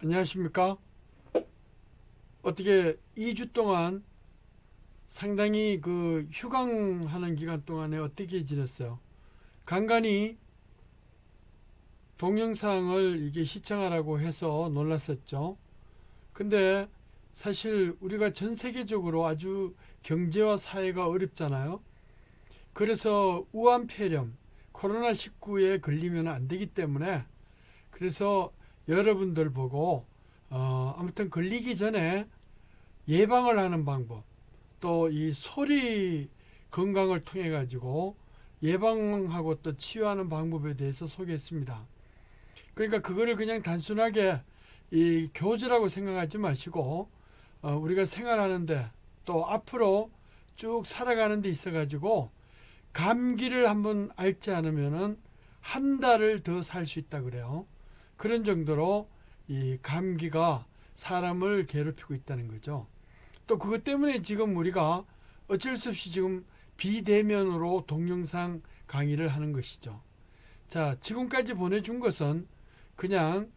안녕하십니까? 어떻게 2주 동안 상당히 휴강하는 기간 동안에 어떻게 지냈어요? 간간히 동영상을 이게 시청하라고 해서 놀랐었죠. 근데 사실 우리가 전 세계적으로 아주 경제와 사회가 어렵잖아요. 그래서 우한폐렴, 코로나19에 걸리면 안 되기 때문에 그래서 여러분들 보고 아무튼 걸리기 전에 예방을 하는 방법, 또 이 소리 건강을 통해 가지고 예방하고 또 치유하는 방법에 대해서 소개했습니다. 그러니까 그거를 그냥 단순하게 이 교주라고 생각하지 마시고 우리가 생활하는데 또 앞으로 쭉 살아가는 데 있어 가지고 감기를 한번 앓지 않으면은 한 달을 더 살 수 있다 그래요. 그런 정도로 이 감기가 사람을 괴롭히고 있다는 거죠. 또 그것 때문에 지금 우리가 어쩔 수 없이 지금 비대면으로 동영상 강의를 하는 것이죠. 자, 지금까지 보내준 것은 그냥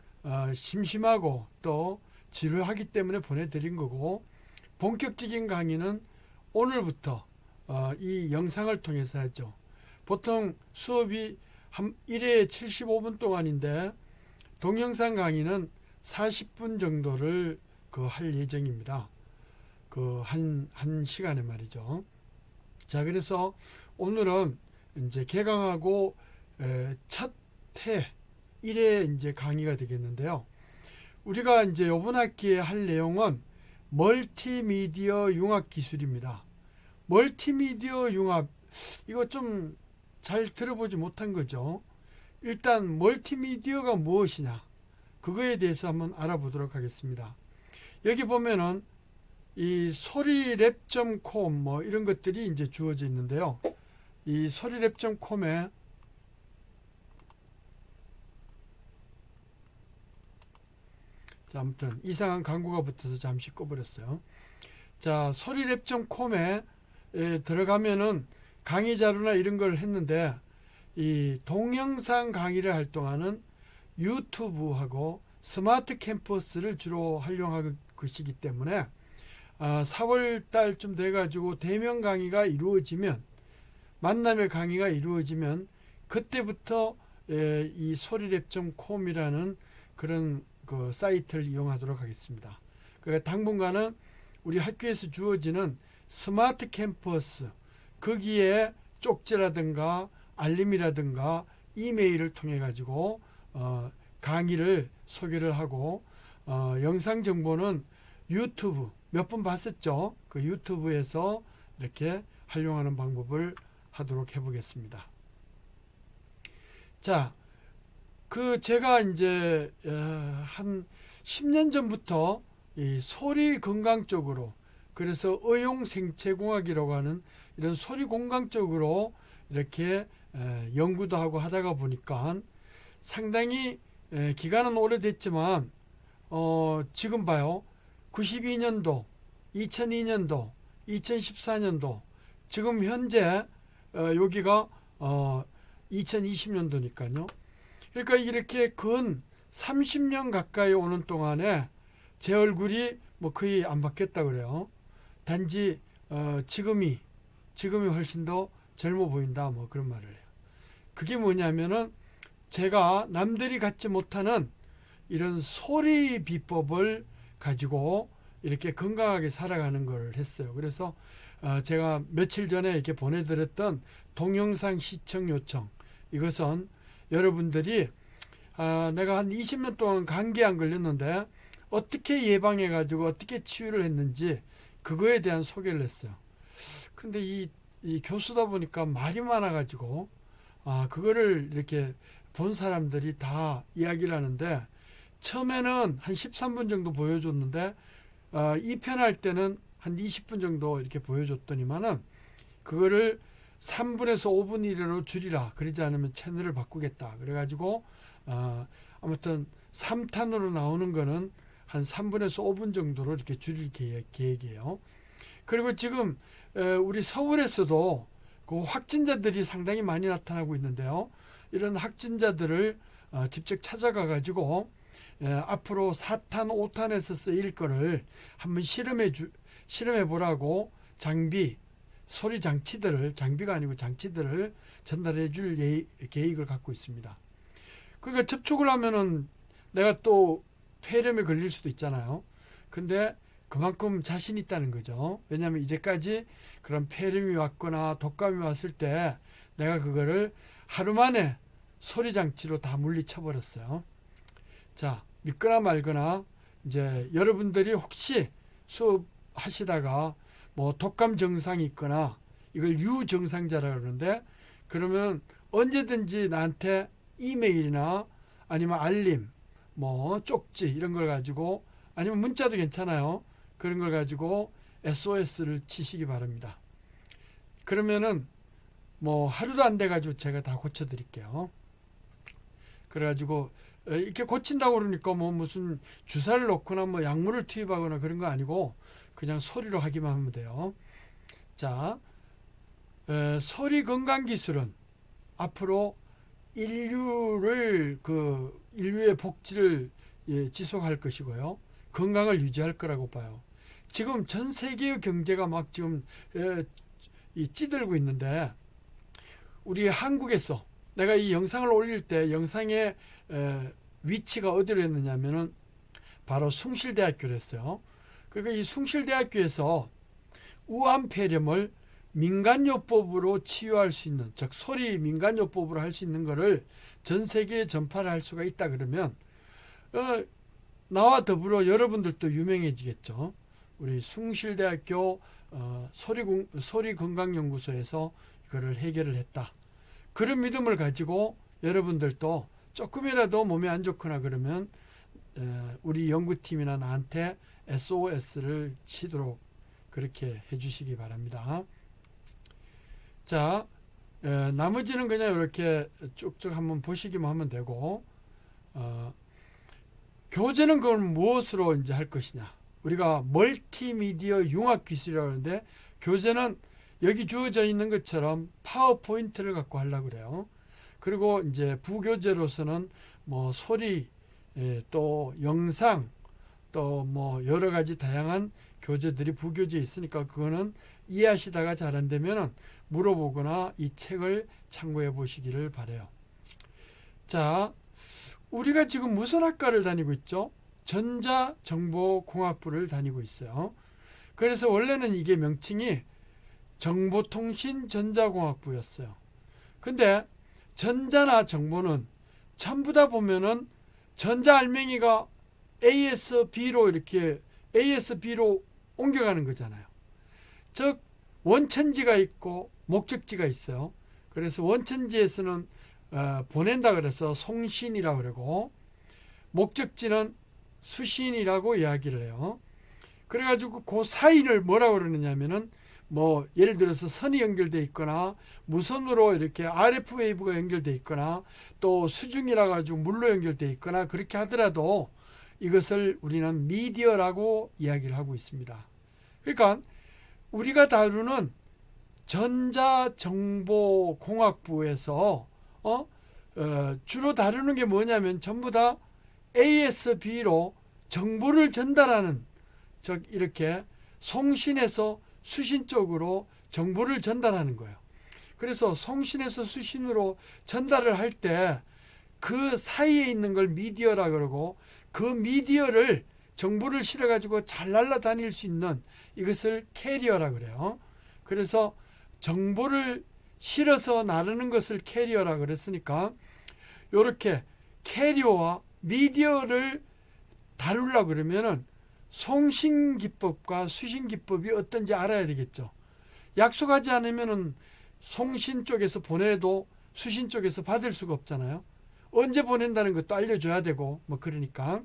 심심하고 또 지루하기 때문에 보내드린 거고, 본격적인 강의는 오늘부터 이 영상을 통해서 하죠. 보통 수업이 한 1회에 75분 동안인데 동영상 강의는 40분 정도를 할 예정입니다. 한 시간에 말이죠. 자, 그래서 오늘은 이제 개강하고 첫 해 1회 이제 강의가 되겠는데요. 우리가 이제 이번 학기에 할 내용은 멀티미디어 융합 기술입니다. 멀티미디어 융합, 이거 좀 잘 들어보지 못한 거죠. 일단 멀티미디어가 무엇이냐, 그거에 대해서 한번 알아보도록 하겠습니다. 여기 보면은 이 소리랩.com 뭐 이런 것들이 이제 주어져 있는데요. 이 소리랩.com에 자, 아무튼 이상한 광고가 붙어서 잠시 꺼버렸어요. 자, 소리랩.com에 들어가면은 강의 자료나 이런 걸 했는데, 이 동영상 강의를 할 동안은 유튜브하고 스마트 캠퍼스를 주로 활용할 것이기 때문에 4월 달쯤 돼가지고 대면 강의가 이루어지면, 만남의 강의가 이루어지면 그때부터 이 소리랩.com이라는 그런 그 사이트를 이용하도록 하겠습니다. 그러니까 당분간은 우리 학교에서 주어지는 스마트 캠퍼스, 거기에 쪽지라든가 알림이라든가 이메일을 통해 가지고 강의를 소개를 하고, 영상 정보는 유튜브 몇 번 봤었죠. 그 유튜브에서 이렇게 활용하는 방법을 하도록 해보겠습니다. 자, 제가 이제 한 10년 전부터 이 소리 건강 쪽으로, 그래서 의용생체공학이라고 하는 이런 소리 건강 쪽으로 이렇게 연구도 하고 하다가 보니까 상당히 기간은 오래됐지만 지금 봐요. 92년도, 2002년도, 2014년도, 지금 현재 여기가 2020년도니까요. 그러니까 이렇게 근 30년 가까이 오는 동안에 제 얼굴이 뭐 거의 안 바뀌었다 그래요. 단지 지금이 훨씬 더 젊어 보인다, 뭐 그런 말을 해요. 그게 뭐냐면은 제가 남들이 갖지 못하는 이런 소리 비법을 가지고 이렇게 건강하게 살아가는 걸 했어요. 그래서 제가 며칠 전에 이렇게 보내드렸던 동영상 시청 요청, 이것은 여러분들이 내가 한 20년 동안 감기 안 걸렸는데 어떻게 예방해 가지고 어떻게 치유를 했는지 그거에 대한 소개를 했어요. 근데 이 교수다 보니까 말이 많아 가지고 그거를 이렇게 본 사람들이 다 이야기를 하는데, 처음에는 한 13분 정도 보여줬는데 2편 할 때는 한 20분 정도 이렇게 보여줬더니만은 그거를 3분에서 5분 이내로 줄이라, 그러지 않으면 채널을 바꾸겠다 그래가지고 아무튼 3탄으로 나오는 거는 한 3분에서 5분 정도로 이렇게 줄일 계획이에요. 그리고 지금 우리 서울에서도 그 확진자들이 상당히 많이 나타나고 있는데요. 이런 확진자들을 직접 찾아가 가지고 앞으로 4탄, 5탄에서 쓰일 거를 한번 실험해 보라고 소리 장치들을, 장비가 아니고 장치들을 전달해 줄 계획을 갖고 있습니다. 그러니까 접촉을 하면은 내가 또 폐렴에 걸릴 수도 있잖아요. 근데 그만큼 자신 있다는 거죠. 왜냐하면 이제까지 그런 폐렴이 왔거나 독감이 왔을 때 내가 그거를 하루 만에 소리 장치로 다 물리쳐 버렸어요. 자, 믿거나 말거나 이제 여러분들이 혹시 수업하시다가 뭐 독감 증상이 있거나 이걸 유증상자라 그러는데, 그러면 언제든지 나한테 이메일이나 아니면 알림, 뭐 쪽지 이런 걸 가지고, 아니면 문자도 괜찮아요. 그런 걸 가지고 SOS를 치시기 바랍니다. 그러면은 뭐 하루도 안 돼 가지고 제가 다 고쳐 드릴게요. 그래가지고 이렇게 고친다고 그러니까 뭐 무슨 주사를 놓거나 뭐 약물을 투입하거나 그런 거 아니고 그냥 소리로 하기만 하면 돼요. 자, 소리 건강 기술은 앞으로 인류의 복지를 지속할 것이고요. 건강을 유지할 거라고 봐요. 지금 전 세계의 경제가 막 지금 찌들고 있는데, 우리 한국에서 내가 이 영상을 올릴 때 영상의 위치가 어디로 했느냐면은 바로 숭실대학교를 했어요. 그러니까 이 숭실대학교에서 우암폐렴을 민간요법으로 치유할 수 있는, 즉 소리 민간요법으로 할 수 있는 거를 전 세계에 전파를 할 수가 있다 그러면 나와 더불어 여러분들도 유명해지겠죠. 우리 숭실대학교 소리건강연구소에서 이거를 해결을 했다. 그런 믿음을 가지고 여러분들도 조금이라도 몸이 안 좋거나 그러면 우리 연구팀이나 나한테 SOS를 치도록 그렇게 해주시기 바랍니다. 자, 나머지는 그냥 이렇게 쭉쭉 한번 보시기만 하면 되고, 교재는 그럼 무엇으로 이제 할 것이냐? 우리가 멀티미디어 융합기술이라고 하는데, 교재는 여기 주어져 있는 것처럼 파워포인트를 갖고 하려고 그래요. 그리고 이제 부교재로서는 뭐 소리, 또 영상, 또 뭐 여러 가지 다양한 교재들이 부교재에 있으니까 그거는 이해하시다가 잘 안 되면은 물어보거나 이 책을 참고해 보시기를 바라요. 자, 우리가 지금 무슨 학과를 다니고 있죠? 전자정보공학부를 다니고 있어요. 그래서 원래는 이게 명칭이 정보통신전자공학부였어요. 근데 전자나 정보는 전부 다 보면은 전자 알맹이가 ASB로 이렇게 ASB로 옮겨가는 거잖아요. 즉 원천지가 있고 목적지가 있어요. 그래서 원천지에서는 보낸다 그래서 송신이라고 그러고, 목적지는 수신이라고 이야기를 해요. 그래가지고 그 사이를 뭐라고 그러느냐면은 뭐 예를 들어서 선이 연결되어 있거나 무선으로 이렇게 RF 웨이브가 연결되어 있거나 또 수중이라 가지고 물로 연결되어 있거나 그렇게 하더라도 이것을 우리는 미디어라고 이야기를 하고 있습니다. 그러니까 우리가 다루는 전자정보공학부에서 주로 다루는 게 뭐냐면 전부 다 ASB로 정보를 전달하는, 즉 이렇게 송신에서 수신 쪽으로 정보를 전달하는 거예요. 그래서 송신에서 수신으로 전달을 할 때 그 사이에 있는 걸 미디어라 그러고, 그 미디어를 정보를 실어 가지고 잘 날아다닐 수 있는 이것을 캐리어라 그래요. 그래서 정보를 실어서 나르는 것을 캐리어라 그랬으니까 이렇게 캐리어와 미디어를 다루려고 그러면은 송신 기법과 수신 기법이 어떤지 알아야 되겠죠. 약속하지 않으면은 송신 쪽에서 보내도 수신 쪽에서 받을 수가 없잖아요. 언제 보낸다는 것도 알려줘야 되고 뭐 그러니까,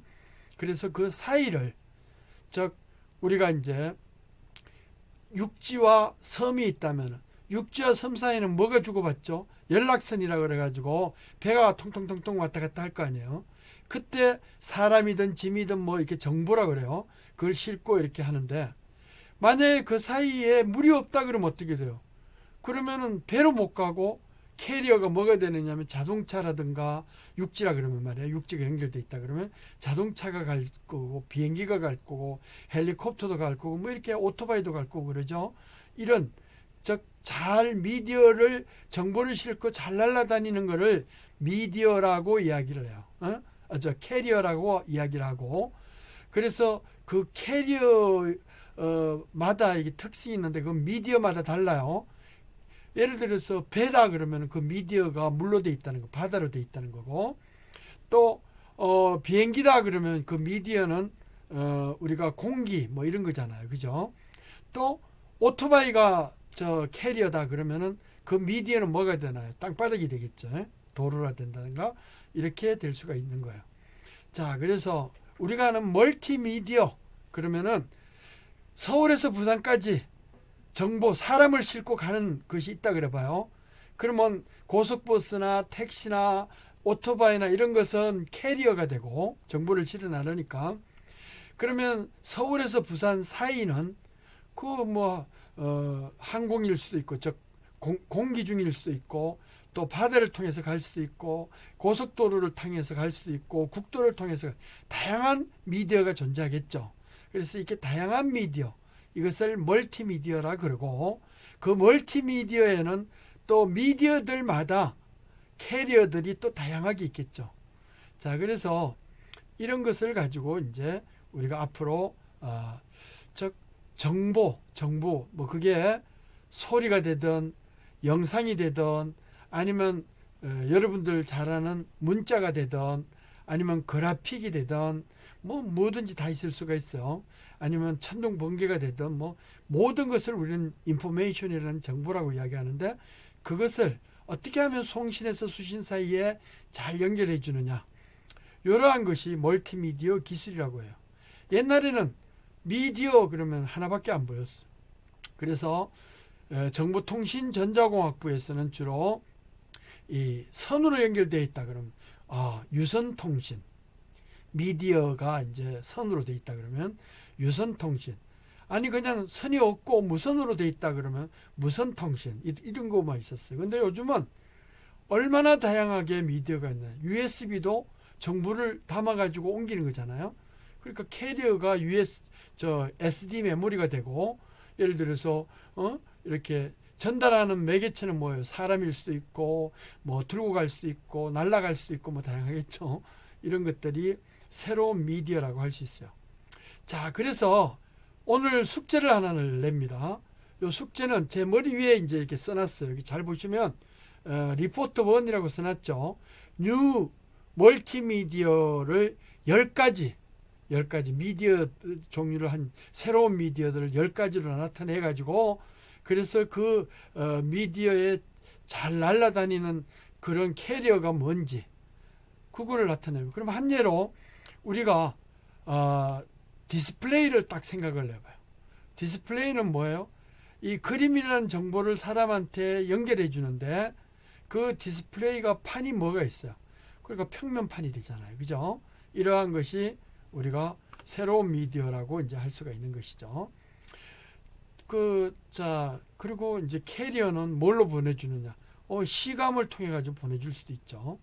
그래서 그 사이를, 즉 우리가 이제 육지와 섬이 있다면 육지와 섬 사이는 뭐가 주고받죠? 연락선이라 그래가지고 배가 통통통통 왔다 갔다 할 거 아니에요. 그때 사람이든 짐이든 뭐 이렇게 정보라 그래요. 그걸 싣고 이렇게 하는데, 만약에 그 사이에 물이 없다 그러면 어떻게 돼요? 그러면은 배로 못 가고 캐리어가 뭐가 되느냐면 자동차라든가 육지라 그러면 말이야. 육지가 연결돼 있다 그러면 자동차가 갈 거고 비행기가 갈 거고 헬리콥터도 갈 거고 뭐 이렇게 오토바이도 갈 거고 그러죠. 이런 즉 잘 미디어를 정보를 싣고 잘 날아다니는 거를 미디어라고 이야기를 해요. 캐리어라고 이야기를 하고 그래서 그 캐리어 마다 이게 특징이 있는데 그 미디어마다 달라요. 예를 들어서 배다 그러면 그 미디어가 물로 돼 있다는 거, 바다로 돼 있다는 거고 또 비행기다 그러면 그 미디어는 우리가 공기 뭐 이런 거잖아요, 그죠? 또 오토바이가 저 캐리어다 그러면은 그 미디어는 뭐가 되나요? 땅바닥이 되겠죠. 도로라 된다든가 이렇게 될 수가 있는 거예요. 자, 그래서 우리가 하는 멀티미디어 그러면은 서울에서 부산까지 정보, 사람을 싣고 가는 것이 있다 그래 봐요. 그러면 고속버스나 택시나 오토바이나 이런 것은 캐리어가 되고 정보를 실어 나르니까 그러면 서울에서 부산 사이는 항공일 수도 있고 즉 공기 중일 수도 있고 또 바다를 통해서 갈 수도 있고 고속도로를 통해서 갈 수도 있고 국도를 통해서 다양한 미디어가 존재하겠죠. 그래서 이렇게 다양한 미디어 이것을 멀티미디어라 그러고 그 멀티미디어에는 또 미디어들마다 캐리어들이 또 다양하게 있겠죠. 자, 그래서 이런 것을 가지고 이제 우리가 앞으로 즉 정보 뭐 그게 소리가 되든 영상이 되든 아니면 여러분들 잘 아는 문자가 되든 아니면 그래픽이 되든 뭐 뭐든지 다 있을 수가 있어요. 아니면 천둥 번개가 되든 뭐 모든 것을 우리는 인포메이션이라는 정보라고 이야기하는데 그것을 어떻게 하면 송신에서 수신 사이에 잘 연결해 주느냐 이러한 것이 멀티미디어 기술이라고 해요. 옛날에는 미디어 그러면 하나밖에 안 보였어요. 그래서 정보통신전자공학부에서는 주로 이 선으로 연결되어 있다 그러면 유선통신 미디어가 이제 선으로 되어 있다 그러면 유선통신 아니 그냥 선이 없고 무선으로 되어 있다 그러면 무선통신 이런 거만 있었어요. 근데 요즘은 얼마나 다양하게 미디어가 있나 USB도 정보를 담아 가지고 옮기는 거잖아요. 그러니까 캐리어가 SD 메모리가 되고 예를 들어서 이렇게 전달하는 매개체는 뭐예요? 사람일 수도 있고 뭐 들고 갈 수도 있고 날아갈 수도 있고 뭐 다양하겠죠. 이런 것들이 새로운 미디어라고 할 수 있어요. 자, 그래서 오늘 숙제를 하나를 냅니다. 이 숙제는 제 머리 위에 이제 이렇게 써놨어요. 여기 잘 보시면 리포트 1이라고 써놨죠. 뉴 멀티미디어를 10가지 미디어 종류를 한 새로운 미디어들을 10가지로 나타내 가지고 그래서 그 미디어에 잘 날아다니는 그런 캐리어가 뭔지 그거를 나타내요. 그럼 한 예로 우리가 디스플레이를 딱 생각을 해봐요. 디스플레이는 뭐예요? 이 그림이라는 정보를 사람한테 연결해 주는데 그 디스플레이가 판이 뭐가 있어요? 그러니까 평면판이 되잖아요. 그죠? 이러한 것이 우리가 새로운 미디어라고 이제 할 수가 있는 것이죠. 그리고 이제 캐리어는 뭘로 보내주느냐? 시감을 통해 가지고 보내줄 수도 있죠.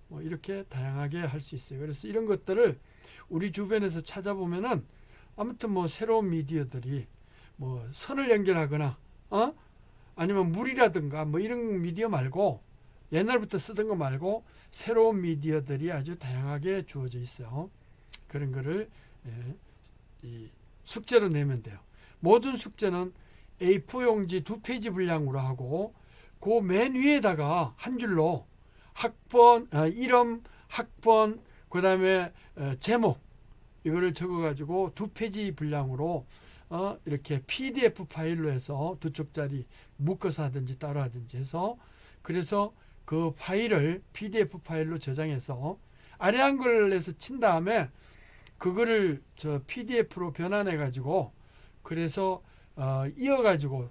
뭐 이렇게 다양하게 할 수 있어요. 그래서 이런 것들을 우리 주변에서 찾아보면은 아무튼 뭐 새로운 미디어들이 뭐 선을 연결하거나 아니면 물이라든가 뭐 이런 미디어 말고 옛날부터 쓰던 거 말고 새로운 미디어들이 아주 다양하게 주어져 있어요. 그런 거를 이 숙제로 내면 돼요. 모든 숙제는 A4 용지 2페이지 분량으로 하고 그 맨 위에다가 한 줄로 학번, 이름, 학번, 그 다음에 제목 이거를 적어가지고 2페이지 분량으로 이렇게 PDF 파일로 해서 2쪽짜리 묶어서 하든지 따로 하든지 해서 그래서 그 파일을 PDF 파일로 저장해서 아래 한글에서 친 다음에 그거를 PDF로 변환해 가지고 그래서 이어가지고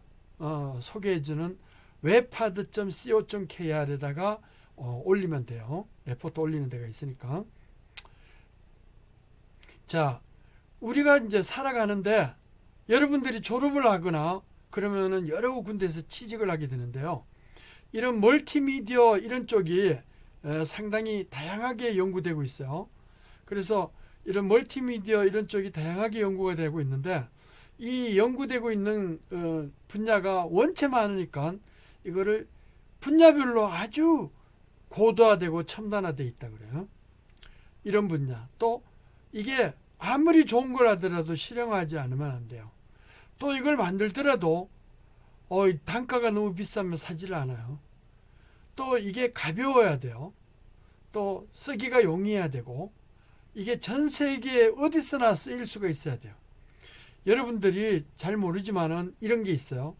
소개해주는 webpad.co.kr에다가 올리면 돼요. 레포트 올리는 데가 있으니까. 자, 우리가 이제 살아가는데 여러분들이 졸업을 하거나 그러면은 여러 군데에서 취직을 하게 되는데요. 이런 멀티미디어 이런 쪽이 상당히 다양하게 연구되고 있어요. 그래서 이런 멀티미디어 이런 쪽이 다양하게 연구가 되고 있는데 이 연구되고 있는 분야가 원체 많으니까 이거를 분야별로 아주 고도화되고 첨단화되어 있다 그래요. 이런 분야. 또 이게 아무리 좋은 걸 하더라도 실용하지 않으면 안 돼요. 또 이걸 만들더라도 단가가 너무 비싸면 사지를 않아요. 또 이게 가벼워야 돼요. 또 쓰기가 용이해야 되고 이게 전 세계에 어디서나 쓰일 수가 있어야 돼요. 여러분들이 잘 모르지만은 이런 게 있어요.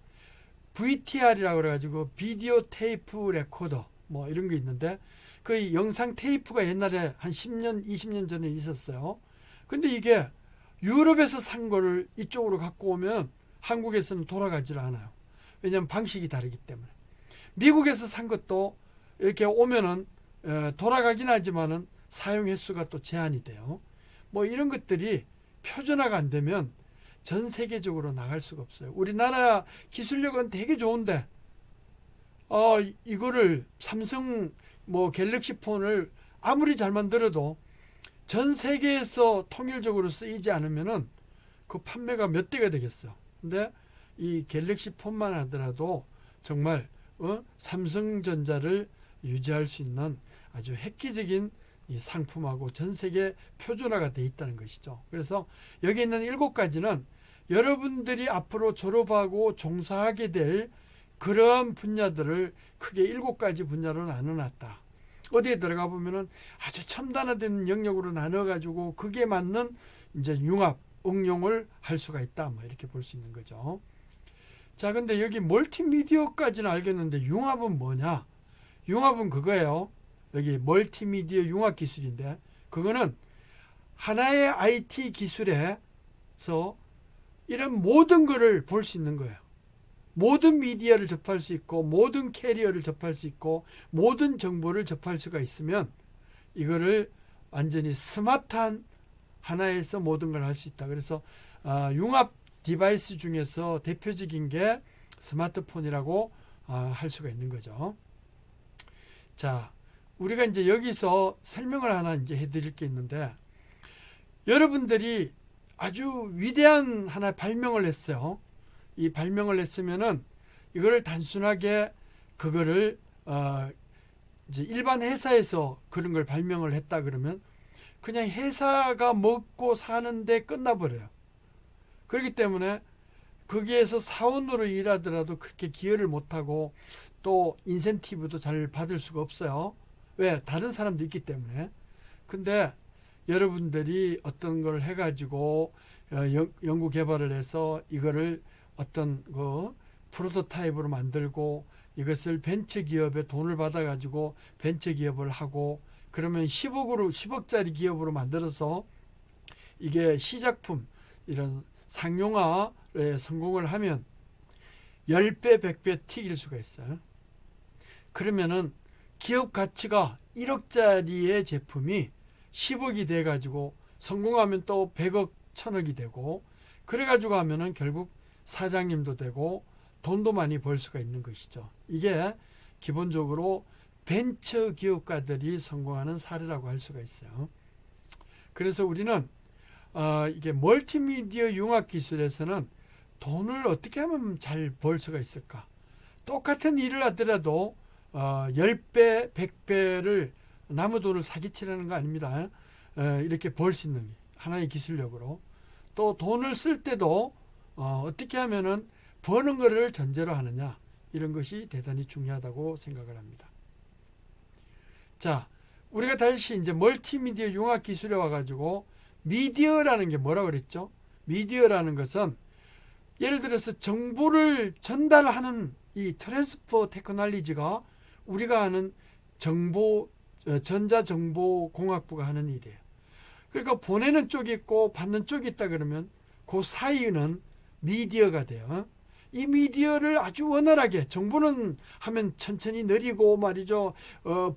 VTR이라고 그래가지고 비디오 테이프 레코더 뭐 이런 게 있는데 그 영상 테이프가 옛날에 한 10년, 20년 전에 있었어요. 근데 이게 유럽에서 산 거를 이쪽으로 갖고 오면 한국에서는 돌아가질 않아요. 왜냐하면 방식이 다르기 때문에. 미국에서 산 것도 이렇게 오면은 돌아가긴 하지만은 사용 횟수가 또 제한이 돼요. 뭐 이런 것들이 표준화가 안 되면 전 세계적으로 나갈 수가 없어요. 우리나라 기술력은 되게 좋은데 이거를 삼성 뭐 갤럭시 폰을 아무리 잘 만들어도 전 세계에서 통일적으로 쓰이지 않으면은 그 판매가 몇 대가 되겠어. 근데 이 갤럭시 폰만 하더라도 정말 삼성전자를 유지할 수 있는 아주 획기적인 이 상품하고 전 세계 표준화가 돼 있다는 것이죠. 그래서 여기 있는 7가지는 여러분들이 앞으로 졸업하고 종사하게 될 그런 분야들을 크게 7가지 분야로 나눠놨다. 어디에 들어가 보면은 아주 첨단화된 영역으로 나눠가지고 그게 맞는 이제 융합, 응용을 할 수가 있다. 뭐 이렇게 볼 수 있는 거죠. 자, 근데 여기 멀티미디어까지는 알겠는데 융합은 뭐냐? 융합은 그거예요. 여기 멀티미디어 융합 기술인데 그거는 하나의 IT 기술에서 이런 모든 거를 볼 수 있는 거예요. 모든 미디어를 접할 수 있고 모든 캐리어를 접할 수 있고 모든 정보를 접할 수가 있으면 이거를 완전히 스마트한 하나에서 모든 걸 할 수 있다. 그래서 융합 디바이스 중에서 대표적인 게 스마트폰이라고 할 수가 있는 거죠. 자, 우리가 이제 여기서 설명을 하나 이제 해드릴 게 있는데 여러분들이 아주 위대한 하나의 발명을 했어요. 이 발명을 했으면은 이거를 단순하게 그거를 이제 일반 회사에서 그런 걸 발명을 했다 그러면 그냥 회사가 먹고 사는데 끝나버려요. 그렇기 때문에 거기에서 사원으로 일하더라도 그렇게 기여를 못하고 또 인센티브도 잘 받을 수가 없어요. 왜? 다른 사람도 있기 때문에. 근데 여러분들이 어떤 걸 해가지고 연구 개발을 해서 이거를 어떤 그 프로토타입으로 만들고 이것을 벤처기업에 돈을 받아가지고 벤처기업을 하고 그러면 10억짜리 기업으로 만들어서 이게 시작품 이런 상용화에 성공을 하면 10배, 100배 튀길 수가 있어요. 그러면은 기업 가치가 1억짜리의 제품이 10억이 돼가지고 성공하면 또 100억, 1000억이 되고 그래가지고 하면은 결국 사장님도 되고 돈도 많이 벌 수가 있는 것이죠. 이게 기본적으로 벤처 기업가들이 성공하는 사례라고 할 수가 있어요. 그래서 우리는 이게 멀티미디어 융합 기술에서는 돈을 어떻게 하면 잘 벌 수가 있을까? 똑같은 일을 하더라도 10배, 100배를 남의 돈을 사기치라는 거 아닙니다. 이렇게 벌 수 있는 하나의 기술력으로. 또 돈을 쓸 때도 어떻게 하면은 버는 거를 전제로 하느냐 이런 것이 대단히 중요하다고 생각을 합니다. 자, 우리가 다시 이제 멀티미디어 융합 기술에 와가지고 미디어라는 게 뭐라고 그랬죠? 미디어라는 것은 예를 들어서 정보를 전달하는 이 트랜스퍼 테크놀로지가 우리가 하는 전자정보공학부가 하는 일이에요. 그러니까 보내는 쪽이 있고 받는 쪽이 있다 그러면 그 사이는 미디어가 돼요. 이 미디어를 아주 원활하게 정보는 하면 천천히 느리고 말이죠.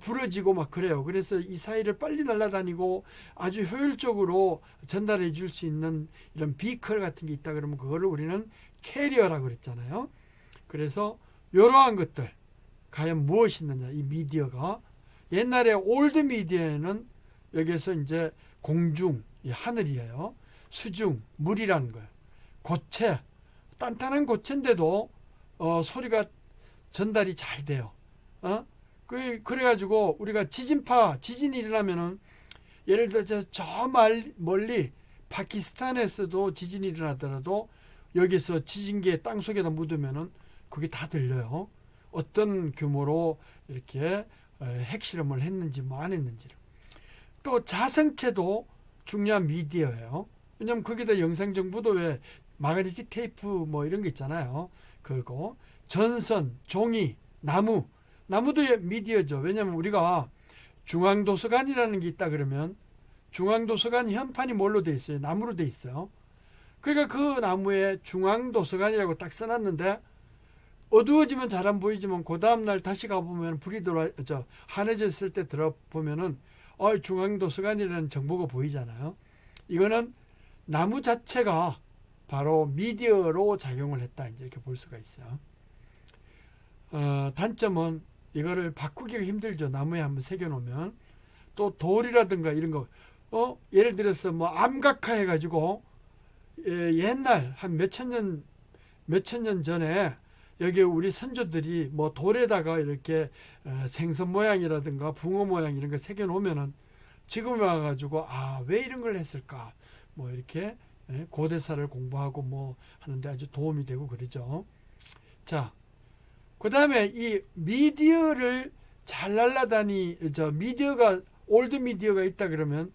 부러지고 막 그래요. 그래서 이 사이를 빨리 날아다니고 아주 효율적으로 전달해 줄 수 있는 이런 비컬 같은 게 있다 그러면 그거를 우리는 캐리어라고 그랬잖아요. 그래서 이러한 것들 과연 무엇이 있느냐, 이 미디어가. 옛날에 올드 미디어에는 여기에서 이제 공중, 이 하늘이에요. 수중, 물이라는 거예요. 고체, 단단한 고체인데도 소리가 전달이 잘 돼요. 그래가지고 우리가 지진이 일어나면은 예를 들어서 저 멀리 파키스탄에서도 지진이 일어나더라도 여기서 지진계 땅속에다 묻으면은 그게 다 들려요. 어떤 규모로 이렇게 핵실험을 했는지 뭐 안 했는지를. 또 자성체도 중요한 미디어예요. 왜냐면 거기다 영상 정보도 왜 마그네틱 테이프 뭐 이런 거 있잖아요. 그리고 전선, 종이, 나무도 미디어죠. 왜냐면 우리가 중앙도서관이라는 게 있다 그러면 중앙도서관 현판이 뭘로 돼 있어요? 나무로 돼 있어요. 그러니까 그 나무에 중앙도서관이라고 딱 써놨는데 어두워지면 잘 안 보이지만 그 다음날 다시 가보면 불이 환해졌을 때 들어보면은 중앙도서관이라는 정보가 보이잖아요. 이거는 나무 자체가 바로 미디어로 작용을 했다, 이제 이렇게 볼 수가 있어요. 단점은 이거를 바꾸기가 힘들죠. 나무에 한번 새겨놓으면. 또 돌이라든가 이런 거, 예를 들어서 뭐 암각화 해가지고 옛날 한 몇천 년 전에 여기 우리 선조들이 뭐 돌에다가 이렇게 생선 모양이라든가 붕어 모양 이런 거 새겨 놓으면은 지금 와가지고 왜 이런 걸 했을까 뭐 이렇게 고대사를 공부하고 뭐 하는데 아주 도움이 되고 그러죠. 자, 그 다음에 이 미디어를 잘 미디어가 올드 미디어가 있다 그러면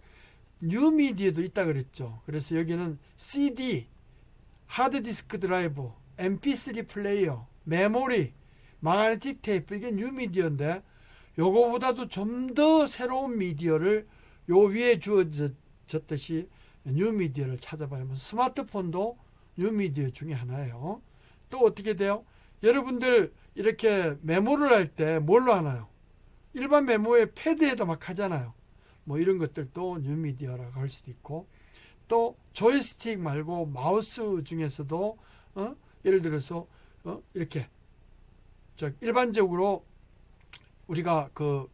뉴 미디어도 있다 그랬죠. 그래서 여기는 CD, 하드디스크 드라이브, MP3 플레이어, 메모리, 마그네틱 테이프, 이게 뉴 미디어인데 요거보다도 좀 더 새로운 미디어를 요 위에 주어졌듯이 뉴 미디어를 찾아봐요. 스마트폰도 뉴 미디어 중에 하나예요. 또 어떻게 돼요? 여러분들 이렇게 메모를 할 때 뭘로 하나요? 일반 메모에 패드에다 막 하잖아요. 뭐 이런 것들도 뉴 미디어라고 할 수도 있고, 또 조이스틱 말고 마우스 중에서도 예를 들어서 이렇게 일반적으로 우리가 그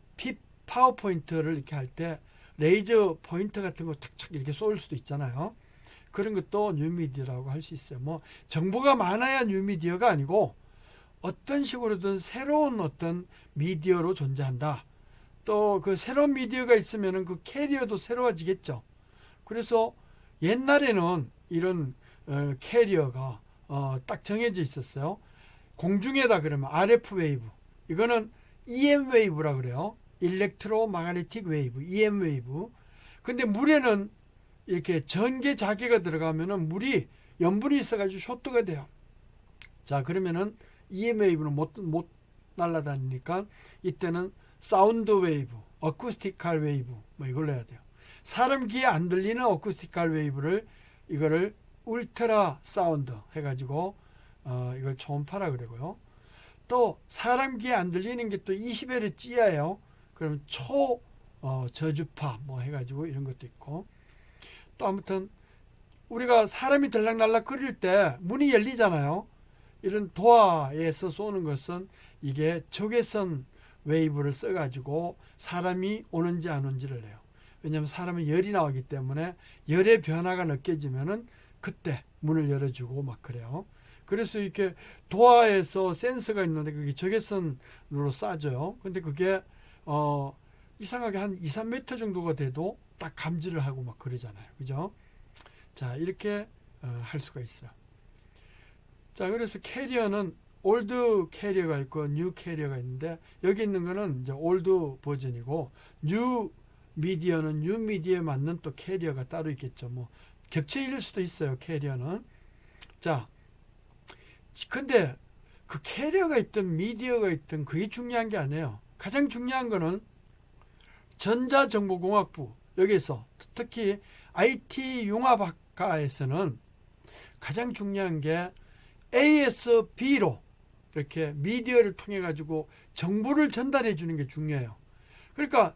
파워포인트를 이렇게 할 때 레이저 포인터 같은 거 탁탁 이렇게 쏠 수도 있잖아요. 그런 것도 뉴미디어라고 할 수 있어요. 뭐 정보가 많아야 뉴미디어가 아니고 어떤 식으로든 새로운 어떤 미디어로 존재한다. 또 그 새로운 미디어가 있으면은 그 캐리어도 새로워지겠죠. 그래서 옛날에는 이런 캐리어가 딱 정해져 있었어요. 공중에다 그러면 RF 웨이브, 이거는 EM 웨이브라 그래요. 일렉트로 마그네틱 웨이브, EM 웨이브. 근데 물에는 이렇게 전개 자개가 들어가면은 물이 염분이 있어가지고 쇼트가 돼요. 자, 그러면은 EM 웨이브는 못 날아다니니까 이때는 사운드 웨이브, 어쿠스티컬 웨이브 뭐 이걸로 해야 돼요. 사람 귀에 안 들리는 어쿠스티컬 웨이브를 이거를 울트라 사운드 해가지고 이걸 초음파라 그러고요. 또 사람 귀에 안 들리는 게 또 20Hz 이하예요. 그럼 저주파 뭐 해가지고 이런 것도 있고, 또 아무튼 우리가 사람이 들락날락 거릴 때 문이 열리잖아요. 이런 도화에서 쏘는 것은 이게 적외선 웨이브를 써가지고 사람이 오는지 안 오는지를 해요. 왜냐하면 사람은 열이 나오기 때문에 열의 변화가 느껴지면은 그때 문을 열어주고 막 그래요. 그래서 이렇게 도화에서 센서가 있는데 그게 적외선으로 쏴줘요. 근데 그게 이상하게 한 2, 3m 정도가 돼도 딱 감지를 하고 막 그러잖아요. 그죠? 자, 이렇게 할 수가 있어요. 자, 그래서 캐리어는 올드 캐리어가 있고 뉴 캐리어가 있는데, 여기 있는 거는 이제 올드 버전이고, 뉴 미디어는 뉴 미디어에 맞는 또 캐리어가 따로 있겠죠. 뭐 겹쳐일 수도 있어요, 캐리어는. 자, 근데 그 캐리어가 있든 미디어가 있든 그게 중요한 게 아니에요. 가장 중요한 거는 전자정보공학부, 여기서 특히 IT 융합학과에서는 가장 중요한 게 ASB로 이렇게 미디어를 통해 가지고 정보를 전달해 주는 게 중요해요. 그러니까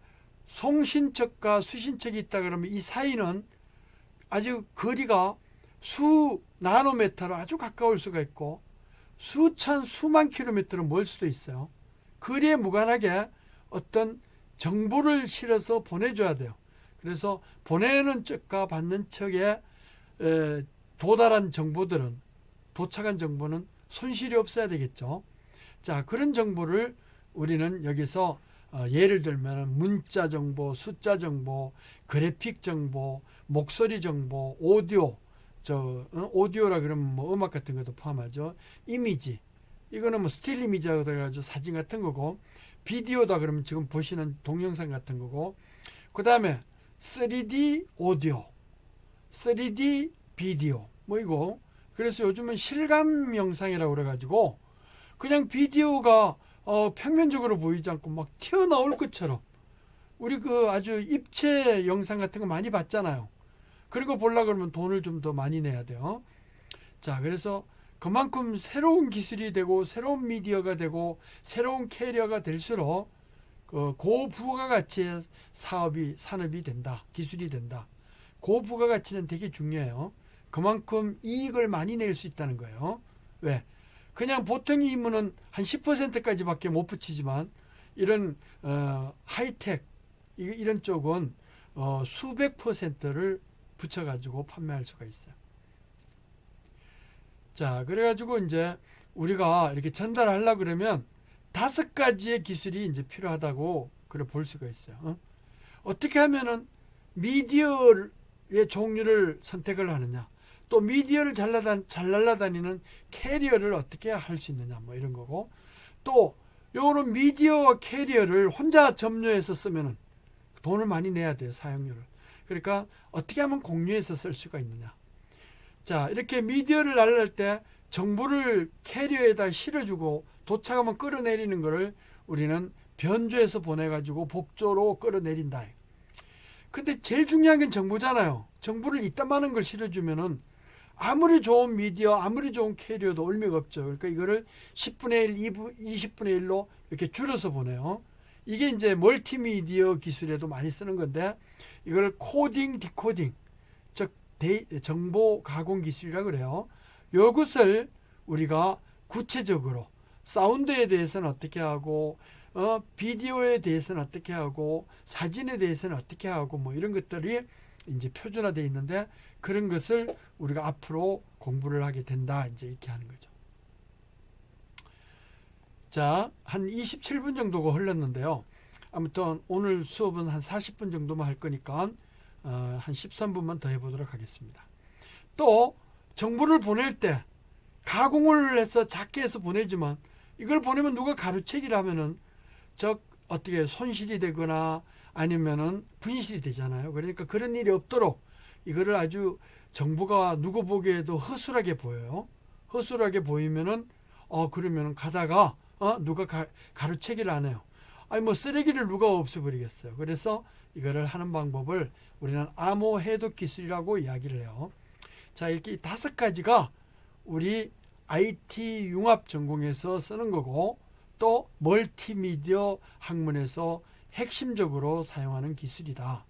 송신척과 수신척이 있다 그러면 이 사이는 아주 거리가 수 나노미터로 아주 가까울 수가 있고 수천 수만 킬로미터로 멀 수도 있어요. 거리에 무관하게 어떤 정보를 실어서 보내줘야 돼요. 그래서 보내는 쪽과 받는 쪽에 도달한 정보들은, 도착한 정보는 손실이 없어야 되겠죠. 자, 그런 정보를 우리는 여기서 예를 들면 문자 정보, 숫자 정보, 그래픽 정보, 목소리 정보, 오디오, 오디오라 그러면 뭐 음악 같은 것도 포함하죠. 이미지, 이거는 뭐 스틸 이미지라고 해가지고 사진 같은 거고, 비디오다 그러면 지금 보시는 동영상 같은 거고, 그 다음에 3D 오디오, 3D 비디오, 뭐 이거. 그래서 요즘은 실감 영상이라고 그래가지고 그냥 비디오가 평면적으로 보이지 않고 막 튀어나올 것처럼, 우리 그 아주 입체 영상 같은 거 많이 봤잖아요. 그런 거 보려고 그러면 돈을 좀 더 많이 내야 돼요. 자, 그래서 그만큼 새로운 기술이 되고 새로운 미디어가 되고 새로운 캐리어가 될수록 고부가가치의 산업이 된다. 기술이 된다. 고부가가치는 되게 중요해요. 그만큼 이익을 많이 낼 수 있다는 거예요. 왜? 그냥 보통 임무는 한 10%까지밖에 못 붙이지만 이런 하이텍 이런 쪽은 수백 %를 붙여가지고 판매할 수가 있어요. 자, 그래가지고 이제 우리가 이렇게 전달하려고 그러면 5가지의 기술이 이제 필요하다고 그래 볼 수가 있어요. 어떻게 하면은 미디어의 종류를 선택을 하느냐, 또 미디어를 잘 날아다니는 캐리어를 어떻게 할 수 있느냐, 뭐 이런 거고, 또 요런 미디어 캐리어를 혼자 점유해서 쓰면은 돈을 많이 내야 돼요, 사용료를. 그러니까 어떻게 하면 공유해서 쓸 수가 있느냐. 자, 이렇게 미디어를 날릴 때 정보를 캐리어에다 실어주고 도착하면 끌어내리는 거를 우리는 변조해서 보내가지고 복조로 끌어내린다. 근데 제일 중요한 건 정보잖아요. 정보를 이따만한 걸 실어주면은 아무리 좋은 미디어, 아무리 좋은 캐리어도 의미가 없죠. 그러니까 이거를 10분의 1, 20분의 1로 이렇게 줄여서 보내요. 이게 이제 멀티미디어 기술에도 많이 쓰는 건데, 이걸 코딩, 디코딩, 즉 정보 가공 기술이라고 그래요. 이것을 우리가 구체적으로 사운드에 대해서는 어떻게 하고, 비디오에 대해서는 어떻게 하고, 사진에 대해서는 어떻게 하고, 뭐 이런 것들이 이제 표준화되어 있는데, 그런 것을 우리가 앞으로 공부를 하게 된다, 이제 이렇게 하는 거죠. 자, 한 27분 정도가 흘렀는데요. 아무튼 오늘 수업은 한 40분 정도만 할 거니까 한 13분만 더 해보도록 하겠습니다. 또 정보를 보낼 때 가공을 해서 작게 해서 보내지만, 이걸 보내면 누가 가로채기를 하면은 어떻게 손실이 되거나 아니면은 분실이 되잖아요. 그러니까 그런 일이 없도록 이거를 아주 정보가 누구 보기에도 허술하게 보여요. 허술하게 보이면은 그러면은 가다가 누가 가로채기를 안 해요. 아니 뭐 쓰레기를 누가 없애버리겠어요. 그래서 이거를 하는 방법을 우리는 암호 해독 기술이라고 이야기를 해요. 자, 이렇게 5가지가 우리 IT 융합 전공에서 쓰는 거고, 또 멀티미디어 학문에서 핵심적으로 사용하는 기술이다.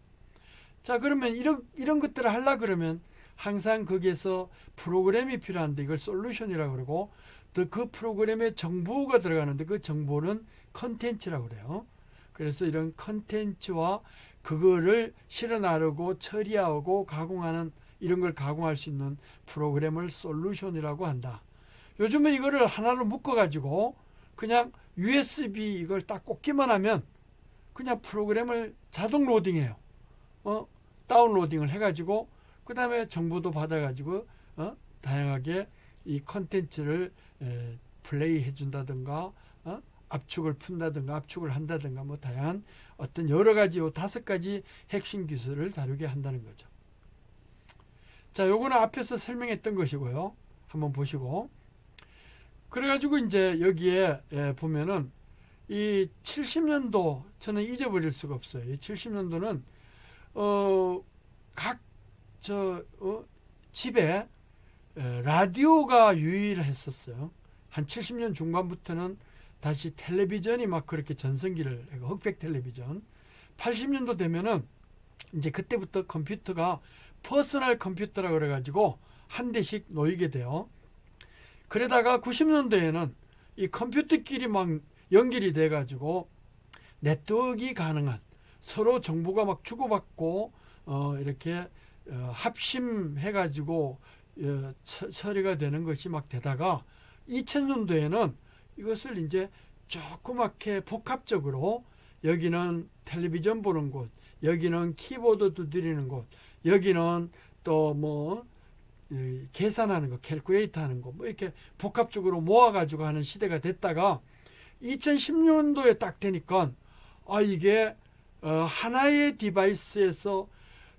자, 그러면 이런 것들을 하려고 그러면 항상 거기에서 프로그램이 필요한데, 이걸 솔루션이라고 그러고, 또 그 프로그램에 정보가 들어가는데 그 정보는 컨텐츠라고 그래요. 그래서 이런 컨텐츠와 그거를 실어 나르고 처리하고 가공하는, 이런 걸 가공할 수 있는 프로그램을 솔루션이라고 한다. 요즘은 이거를 하나로 묶어 가지고 그냥 USB 이걸 딱 꽂기만 하면 그냥 프로그램을 자동 로딩해요. 다운로딩을 해가지고 그 다음에 정보도 받아가지고 다양하게 이 컨텐츠를 플레이 해준다든가, 압축을 푼다든가 압축을 한다든가, 뭐 다양한 어떤 여러가지 5가지 핵심 기술을 다루게 한다는 거죠. 자, 요거는 앞에서 설명했던 것이고요. 한번 보시고, 그래가지고 이제 여기에 보면은 이 70년도 저는 잊어버릴 수가 없어요. 이 70년도는 집에 라디오가 유일했었어요. 한 70년 중반부터는 다시 텔레비전이 막 그렇게 전성기를 해고, 흑백 텔레비전. 80년도 되면은 이제 그때부터 컴퓨터가 퍼스널 컴퓨터라 그래가지고 한 대씩 놓이게 돼요. 그러다가 90년도에는 이 컴퓨터끼리 막 연결이 돼가지고 네트워크가 가능한, 서로 정보가 막 주고받고 이렇게 합심해가지고 처리가 되는 것이 막 되다가 2000년도에는 이것을 이제 조그맣게 복합적으로, 여기는 텔레비전 보는 곳, 여기는 키보드 두드리는 곳, 여기는 또 뭐 계산하는 거, 캘큘레이터 하는 거, 뭐 이렇게 복합적으로 모아가지고 하는 시대가 됐다가 2010년도에 딱 되니까 이게 하나의 디바이스에서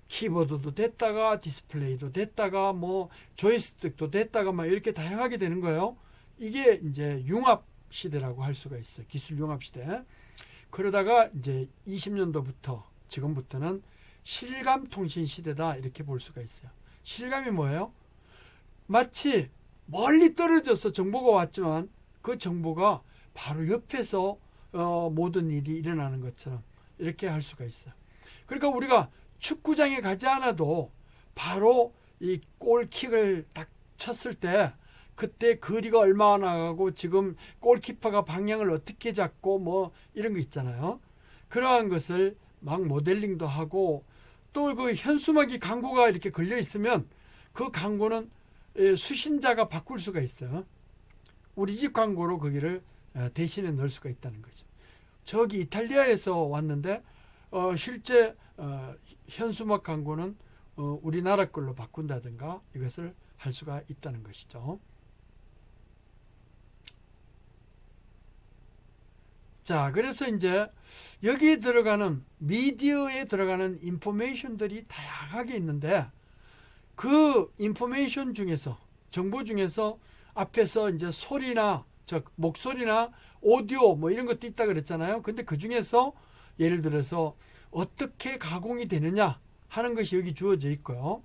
키보드도 됐다가 디스플레이도 됐다가 뭐 조이스틱도 됐다가 막 이렇게 다양하게 되는 거예요. 이게 이제 융합 시대라고 할 수가 있어요. 기술 융합 시대. 그러다가 이제 20년도부터 지금부터는 실감 통신 시대다, 이렇게 볼 수가 있어요. 실감이 뭐예요? 마치 멀리 떨어져서 정보가 왔지만 그 정보가 바로 옆에서 모든 일이 일어나는 것처럼 이렇게 할 수가 있어요. 그러니까 우리가 축구장에 가지 않아도 바로 이 골킥을 딱 쳤을 때 그때 거리가 얼마나 나가고 지금 골키퍼가 방향을 어떻게 잡고 뭐 이런 거 있잖아요. 그러한 것을 막 모델링도 하고, 또 그 현수막이 광고가 이렇게 걸려 있으면 그 광고는 수신자가 바꿀 수가 있어요. 우리 집 광고로 거기를 대신에 넣을 수가 있다는 거죠. 저기 이탈리아에서 왔는데 실제 현수막 광고는 우리나라 걸로 바꾼다든가 이것을 할 수가 있다는 것이죠. 자, 그래서 이제 여기에 들어가는, 미디어에 들어가는 인포메이션들이 다양하게 있는데, 그 인포메이션 중에서, 정보 중에서 앞에서 이제 소리나 목소리나 오디오 뭐 이런 것도 있다 그랬잖아요. 근데 그 중에서 예를 들어서 어떻게 가공이 되느냐 하는 것이 여기 주어져 있고요.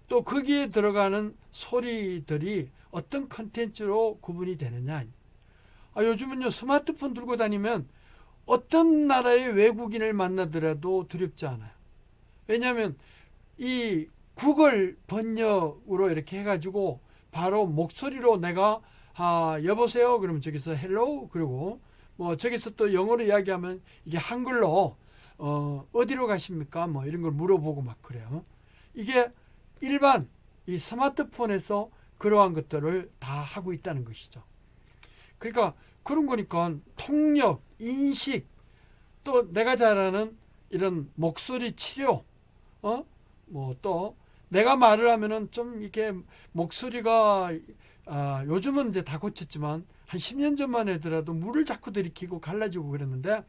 또 거기에 들어가는 소리들이 어떤 컨텐츠로 구분이 되느냐. 요즘은요, 스마트폰 들고 다니면 어떤 나라의 외국인을 만나더라도 두렵지 않아요. 왜냐하면 이 구글 번역으로 이렇게 해가지고 바로 목소리로 내가 여보세요 그러면 저기서 헬로우, 그리고 뭐 저기서 또 영어로 이야기하면 이게 한글로 어디로 가십니까 뭐 이런 걸 물어보고 막 그래요. 이게 일반 이 스마트폰에서 그러한 것들을 다 하고 있다는 것이죠. 그러니까 그런 거니까 통역, 인식, 또 내가 잘 아는 이런 목소리 치료, 뭐 또 내가 말을 하면은 좀 이렇게 목소리가 요즘은 이제 다 고쳤지만 한 10년 전만 해더라도 물을 자꾸 들이키고 갈라지고 그랬는데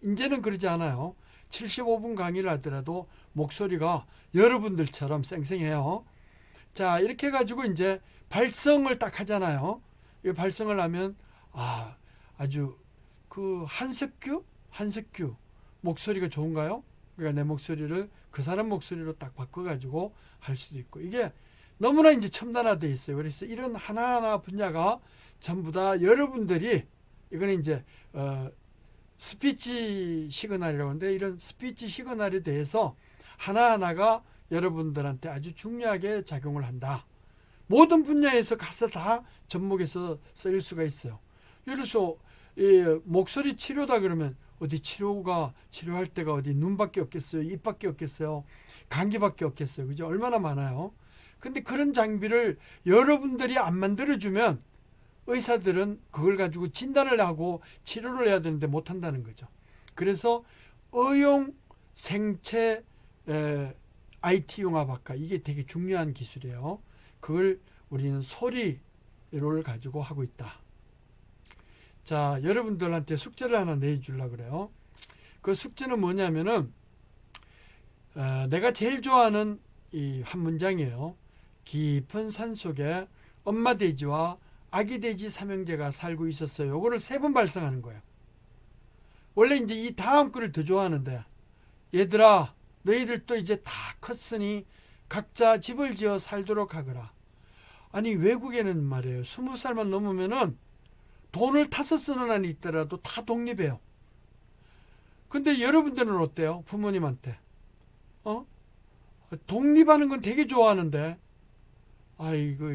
이제는 그러지 않아요. 75분 강의를 하더라도 목소리가 여러분들처럼 쌩쌩해요. 자, 이렇게 해가지고 이제 발성을 딱 하잖아요. 이 발성을 하면 아주 그 한석규 목소리가 좋은가요? 그러니까 내 목소리를 그 사람 목소리로 딱 바꿔가지고 할 수도 있고, 이게 너무나 이제 첨단화되어 있어요. 그래서 이런 하나하나 분야가 전부 다 여러분들이, 이거는 이제 스피치 시그널이라고 하는데, 이런 스피치 시그널에 대해서 하나하나가 여러분들한테 아주 중요하게 작용을 한다. 모든 분야에서 가서 다 접목해서 쓰일 수가 있어요. 예를 들어서 목소리 치료다 그러면 어디 치료할 때가 어디 눈밖에 없겠어요, 입밖에 없겠어요, 감기밖에 없겠어요, 그죠? 얼마나 많아요. 근데 그런 장비를 여러분들이 안 만들어주면 의사들은 그걸 가지고 진단을 하고 치료를 해야 되는데 못 한다는 거죠. 그래서 의용 생체 IT 융합학과, 이게 되게 중요한 기술이에요. 그걸 우리는 소리를 가지고 하고 있다. 자, 여러분들한테 숙제를 하나 내주려고 그래요. 그 숙제는 뭐냐면은 내가 제일 좋아하는 이 한 문장이에요. 깊은 산속에 엄마 돼지와 아기 돼지 삼형제가 살고 있었어요. 이거를 3번 발성하는 거예요. 원래 이제 이 다음 글을 더 좋아하는데, 얘들아 너희들도 이제 다 컸으니 각자 집을 지어 살도록 하거라. 아니, 외국에는 말이에요, 20살만 넘으면은 돈을 타서 쓰는 한이 있더라도 다 독립해요. 근데 여러분들은 어때요? 부모님한테 독립하는 건 되게 좋아하는데 이거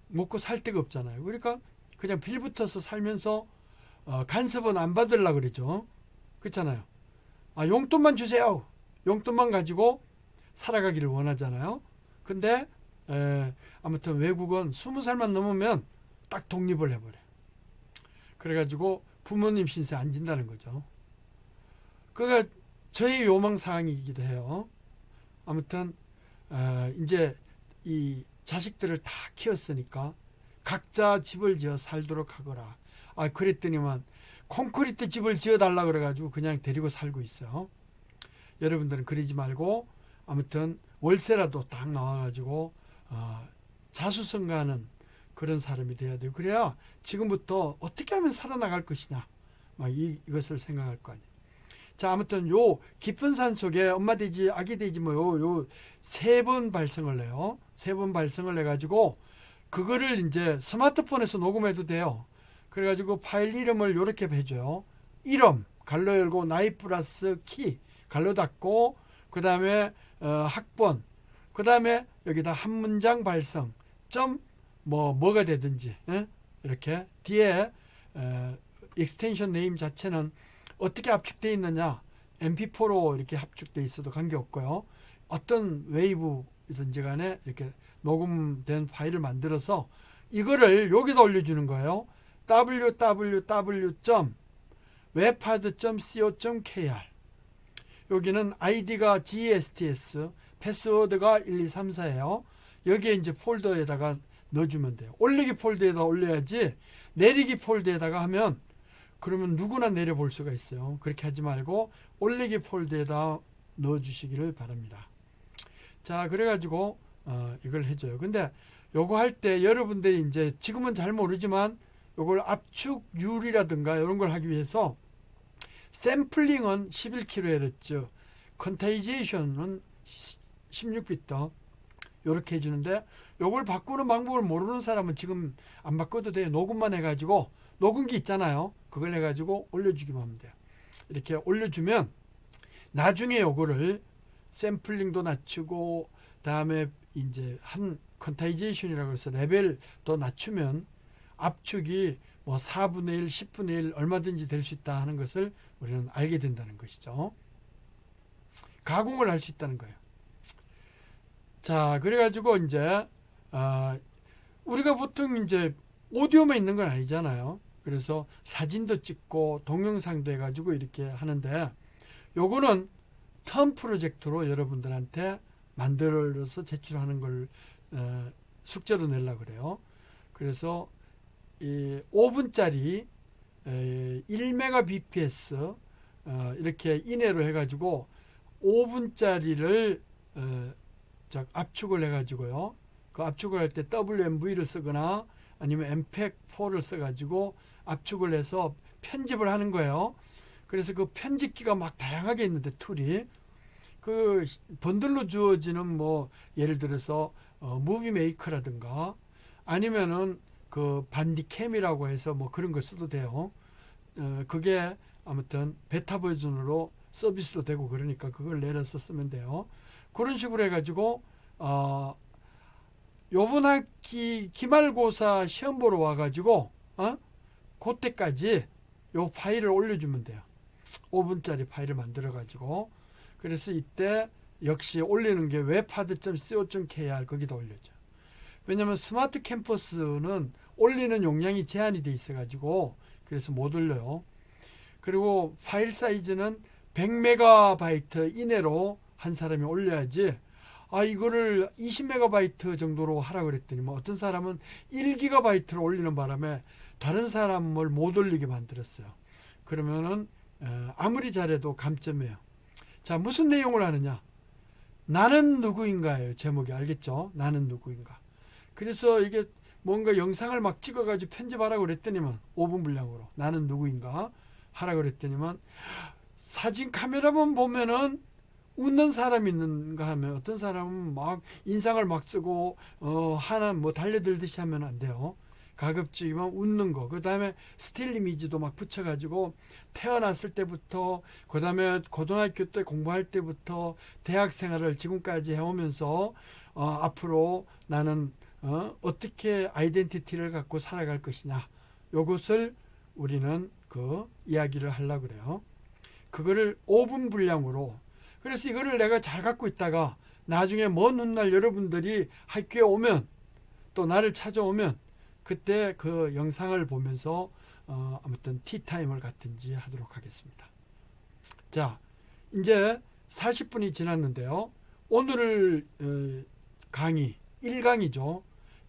먹고 살 데가 없잖아요. 그러니까 그냥 빌붙어서 살면서 간섭은 안 받으려고 그러죠. 그렇잖아요. 용돈만 주세요. 용돈만 가지고 살아가기를 원하잖아요. 근데 아무튼 외국은 20살만 넘으면 딱 독립을 해버려요. 그래가지고 부모님 신세 안 진다는 거죠. 그가 저의 요망 사항이기도 해요. 아무튼 이제 이 자식들을 다 키웠으니까 각자 집을 지어 살도록 하거라. 그랬더니만 콘크리트 집을 지어달라 그래가지고 그냥 데리고 살고 있어요. 여러분들은 그러지 말고 아무튼 월세라도 딱 나와가지고 자수성가하는 그런 사람이 돼야 돼요. 그래야 지금부터 어떻게 하면 살아나갈 것이냐 이것을 생각할 거 아니에요. 자, 아무튼 요 깊은 산 속에 엄마 돼지 아기 돼지 요 3번 발성을 내요. 3번 발성을 내가지고 그거를 이제 스마트폰에서 녹음해도 돼요. 그래가지고 파일 이름을 이렇게 해줘요. 이름 갈로 열고 나이 플러스 키 갈로 닫고 그 다음에 학번 그 다음에 여기다 한 문장 발성 점 뭐가 되든지 이렇게 뒤에 익스텐션 네임 자체는 어떻게 압축되어 있느냐 mp4로 이렇게 압축되어 있어도 관계없고요. 어떤 웨이브든지 간에 이렇게 녹음된 파일을 만들어서 이거를 여기다 올려주는 거예요. www.webpad.co.kr 여기는 아이디가 GSTS 패스워드가 1234예요. 여기에 이제 폴더에다가 넣어주면 돼요. 올리기 폴더에다 올려야지 내리기 폴더에다가 하면 그러면 누구나 내려볼 수가 있어요. 그렇게 하지 말고 올리기 폴더에다 넣어주시기를 바랍니다. 자, 그래가지고 이걸 해줘요. 근데 요거 할 때 여러분들이 이제 지금은 잘 모르지만 요걸 압축률이라든가 이런 걸 하기 위해서 샘플링은 11kHz, 컨테이제이션은 16비트 이렇게 해주는데 요걸 바꾸는 방법을 모르는 사람은 지금 안 바꿔도 돼요. 녹음만 해가지고 녹음기 있잖아요. 그걸 해가지고 올려주기만 하면 돼요. 이렇게 올려주면 나중에 요거를 샘플링도 낮추고 다음에 이제 한 컨테이제이션이라고 해서 레벨도 낮추면 압축이 4분의 1, 10분의 1 얼마든지 될 수 있다 하는 것을 우리는 알게 된다는 것이죠. 가공을 할 수 있다는 거예요. 자, 그래가지고 이제 우리가 보통 이제 오디오만 있는 건 아니잖아요. 그래서 사진도 찍고 동영상도 해가지고 이렇게 하는데 요거는 텀 프로젝트로 여러분들한테 만들어서 제출하는 걸 숙제로 내려고 그래요. 그래서 이 5분짜리 1Mbps 이렇게 이내로 해가지고 5분짜리를 압축을 해가지고요. 그 압축을 할 때 WMV를 쓰거나 아니면 MPEG-4를 써가지고 압축을 해서 편집을 하는 거예요. 그래서 그 편집기가 막 다양하게 있는데 툴이 그 번들로 주어지는 예를 들어서 무비 메이커라든가 아니면은 그 반디캠이라고 해서 그런 걸 써도 돼요. 그게 아무튼 베타 버전으로 서비스도 되고 그러니까 그걸 내려서 쓰면 돼요. 그런 식으로 해가지고 요번 학기 기말고사 시험 보러 와가지고 그때까지 요 파일을 올려주면 돼요. 5분짜리 파일을 만들어가지고 그래서 이때 역시 올리는 게 webpad.co.kr 거기다 올려줘. 왜냐하면 스마트 캠퍼스는 올리는 용량이 제한이 돼 있어가지고 그래서 못 올려요. 그리고 파일 사이즈는 100MB 이내로 한 사람이 올려야지 이거를 20MB 정도로 하라고 그랬더니 어떤 사람은 1GB로 올리는 바람에 다른 사람을 못 올리게 만들었어요. 그러면은 아무리 잘해도 감점이에요. 자, 무슨 내용을 하느냐? 나는 누구인가예요. 제목이 알겠죠? 나는 누구인가. 그래서 이게 뭔가 영상을 막 찍어가지고 편집하라고 그랬더니만 5분 분량으로 나는 누구인가 하라고 그랬더니만 사진 카메라만 보면은 웃는 사람이 있는가 하면 어떤 사람은 막 인상을 막 쓰고 하나 달려들듯이 하면 안 돼요. 가급적이면 웃는 거. 그 다음에 스틸 이미지도 막 붙여가지고 태어났을 때부터 그 다음에 고등학교 때 공부할 때부터 대학 생활을 지금까지 해오면서 앞으로 나는 어떻게 아이덴티티를 갖고 살아갈 것이냐. 요것을 우리는 그 이야기를 하려고 그래요. 그거를 5분 분량으로. 그래서 이거를 내가 잘 갖고 있다가 나중에 먼 훗날 여러분들이 학교에 오면 또 나를 찾아오면 그때 그 영상을 보면서 아무튼 티타임을 갖든지 하도록 하겠습니다. 자, 이제 40분이 지났는데요. 오늘 강의 1강이죠.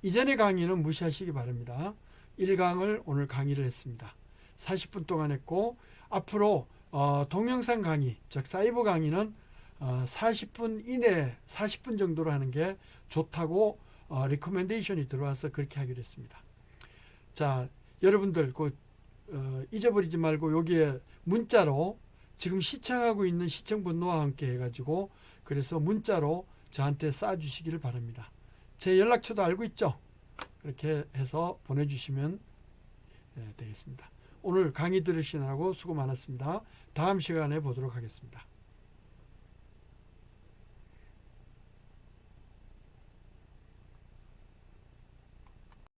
이전의 강의는 무시하시기 바랍니다. 1강을 오늘 강의를 했습니다. 40분 동안 했고 앞으로 동영상 강의, 즉 사이버 강의는 40분 이내 40분 정도로 하는 게 좋다고 리커멘데이션이 들어와서 그렇게 하기로 했습니다. 자, 여러분들 잊어버리지 말고 여기에 문자로 지금 시청하고 있는 시청 번호와 함께 해가지고 그래서 문자로 저한테 쏴주시기를 바랍니다. 제 연락처도 알고 있죠? 그렇게 해서 보내주시면 되겠습니다. 오늘 강의 들으시느라고 수고 많았습니다. 다음 시간에 보도록 하겠습니다.